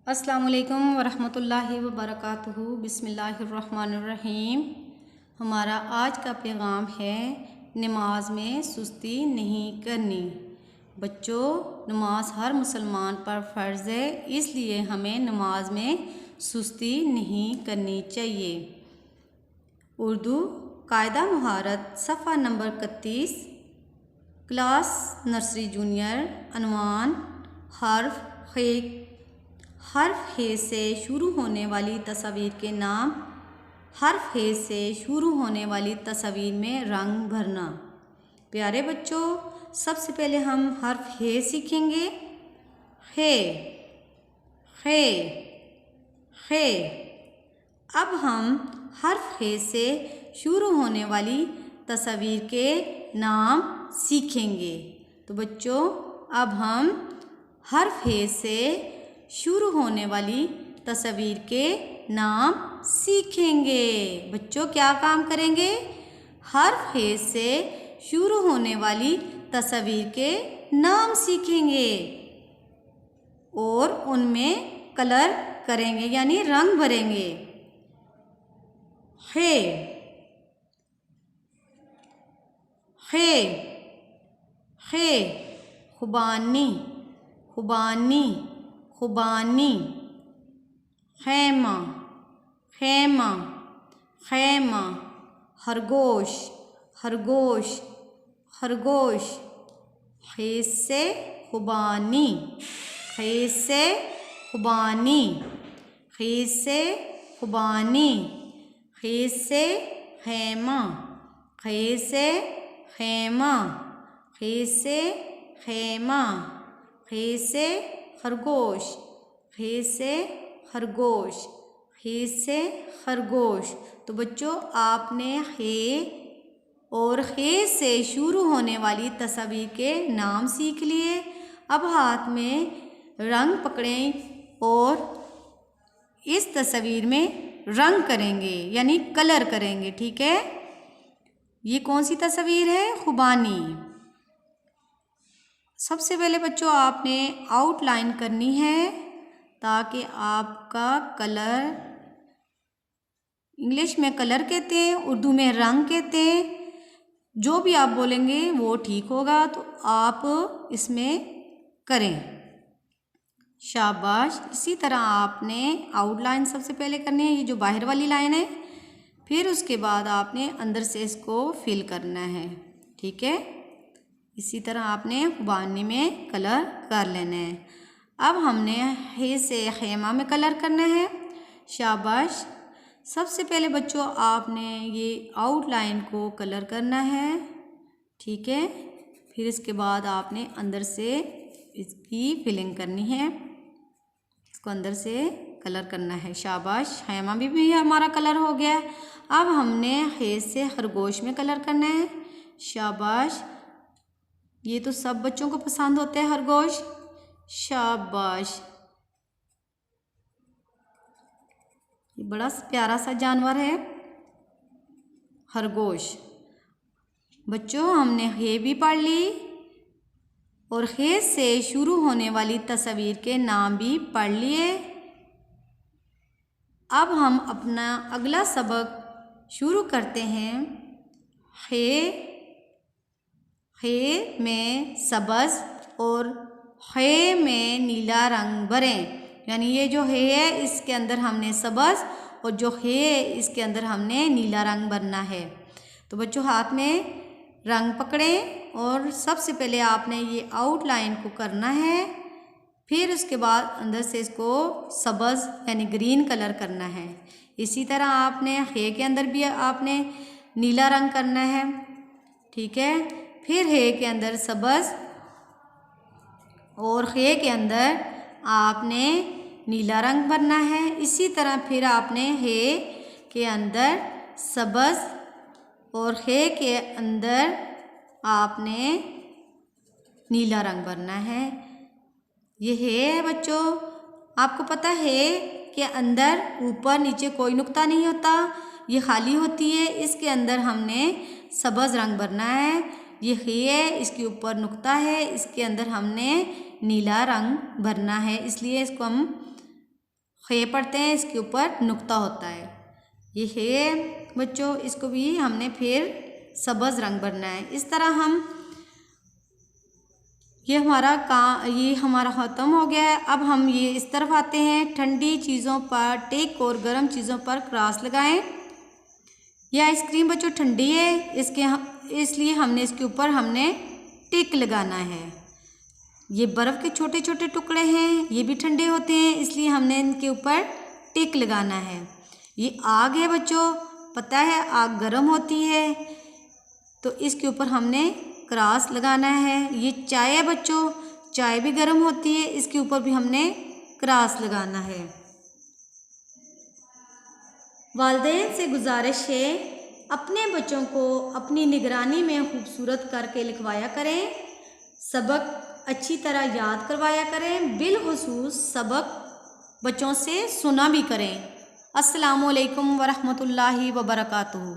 अस्सलामुअलैकुम वरहमतुल्लाहि वबरकातुहू। बिस्मिल्लाहिर्रहमानिर्रहीम। हमारा आज का पैगाम है नमाज में सुस्ती नहीं करनी। बच्चों, नमाज हर मुसलमान पर फ़र्ज़ है, इसलिए हमें नमाज में सुस्ती नहीं करनी चाहिए। उर्दू कायदा महारत सफ़ा नंबर 31, क्लास नर्सरी जूनियर। अनवान हर्फ खे। हर्फ हे से शुरू होने वाली तस्वीर के नाम। हर्फ हे से शुरू होने वाली तस्वीर में रंग भरना। प्यारे बच्चों, सबसे पहले हम हर्फ हे सीखेंगे। हे, हे, हे। अब हम हर्फ हे से शुरू होने वाली तस्वीर के नाम सीखेंगे। तो बच्चों, अब हम हर्फ हे से शुरू होने वाली तस्वीर के नाम सीखेंगे। बच्चों, क्या काम करेंगे? हर्फ हे से शुरू होने वाली तस्वीर के नाम सीखेंगे और उनमें कलर करेंगे, यानी रंग भरेंगे। हे, हे, हे। खुबानी, खुबानी, खुबानी। खैमा, खैमा, खैमा। खरगोश, खरगोश, खरगोश। ख़ेस से खुबानी, ख़ेस से खुबानी, ख़ेस से खुबानी। ख़ेस से खैमा, ख़ेस से खैमा, ख़ेस से खैमा। ख़ेस से खरगोश, ख़ेस से खरगोश, ख़ेस से खरगोश। तो बच्चों, आपने हे और ख़ेस से शुरू होने वाली तस्वीर के नाम सीख लिए। अब हाथ में रंग पकड़ें और इस तस्वीर में रंग करेंगे, यानी कलर करेंगे। ठीक है? ये कौन सी तस्वीर है? खुबानी। सबसे पहले बच्चों, आपने आउटलाइन करनी है ताकि आपका कलर, इंग्लिश में कलर कहते हैं, उर्दू में रंग कहते हैं, जो भी आप बोलेंगे वो ठीक होगा। तो आप इसमें करें। शाबाश। इसी तरह आपने आउटलाइन सबसे पहले करनी है, ये जो बाहर वाली लाइन है, फिर उसके बाद आपने अंदर से इसको फिल करना है। ठीक है? इसी तरह आपने खुबानी में कलर कर लेना है। अब हमने हे से खेमा में कलर करना है। शाबाश। सबसे पहले बच्चों, आपने ये आउटलाइन को कलर करना है। ठीक है? फिर इसके बाद आपने अंदर से इसकी फिलिंग करनी है, इसको अंदर से कलर करना है। शाबाश। खेमा भी हमारा कलर हो गया। अब हमने हे से खरगोश में कलर करना है। शाबाश। ये तो सब बच्चों को पसंद होते हैं खरगोश। शाबाश। ये बड़ा प्यारा सा जानवर है खरगोश। बच्चों, हमने हे भी पढ़ ली और हे से शुरू होने वाली तस्वीर के नाम भी पढ़ लिए। अब हम अपना अगला सबक शुरू करते हैं। हे में सबज़ और हे में नीला रंग भरें, यानी ये जो हे है इसके अंदर हमने सबज़ और जो हे है इसके अंदर हमने नीला रंग भरना है। तो बच्चों, हाथ में रंग पकड़ें और सबसे पहले आपने ये आउटलाइन को करना है, फिर उसके बाद अंदर से इसको सबज़ यानी ग्रीन कलर करना है। इसी तरह आपने हे के अंदर भी आपने नीला रंग करना है। ठीक है? फिर हे के अंदर सबज़ और हे के अंदर आपने नीला रंग भरना है। इसी तरह फिर आपने हे के अंदर सबज़ और हे के अंदर आपने नीला रंग भरना है। ये है बच्चों। आपको पता है कि अंदर ऊपर नीचे कोई नुक्ता नहीं होता, ये खाली होती है। इसके अंदर हमने सबज़ रंग भरना है। ये है, इसके ऊपर नुक्ता है, इसके अंदर हमने नीला रंग भरना है, इसलिए इसको हम खे पढ़ते हैं, इसके ऊपर नुक्ता होता है। ये है बच्चों, इसको भी हमने फिर सब्ज़ रंग भरना है। इस तरह हम ये हमारा ख़त्म हो गया है। अब हम ये इस तरफ आते हैं, ठंडी चीज़ों पर टिक और गर्म चीज़ों पर क्रॉस लगाएं। यह आइसक्रीम बच्चों ठंडी है, इसलिए हमने इसके ऊपर टिक लगाना है। ये बर्फ़ के छोटे छोटे टुकड़े हैं, ये भी ठंडे होते हैं, इसलिए हमने इनके ऊपर टिक लगाना है। ये आग है बच्चों, पता है आग गर्म होती है, तो इसके ऊपर हमने क्रॉस लगाना है। ये चाय है बच्चों, चाय भी गर्म होती है, इसके ऊपर भी हमने क्रॉस लगाना है। वालिदैन से गुजारिश है, अपने बच्चों को अपनी निगरानी में खूबसूरत करके लिखवाया करें, सबक अच्छी तरह याद करवाया करें, बिलखुसूस सबक बच्चों से सुना भी करें। अस्सलामु अलैकुम वरहमतुल्लाहि वबरकातुहू।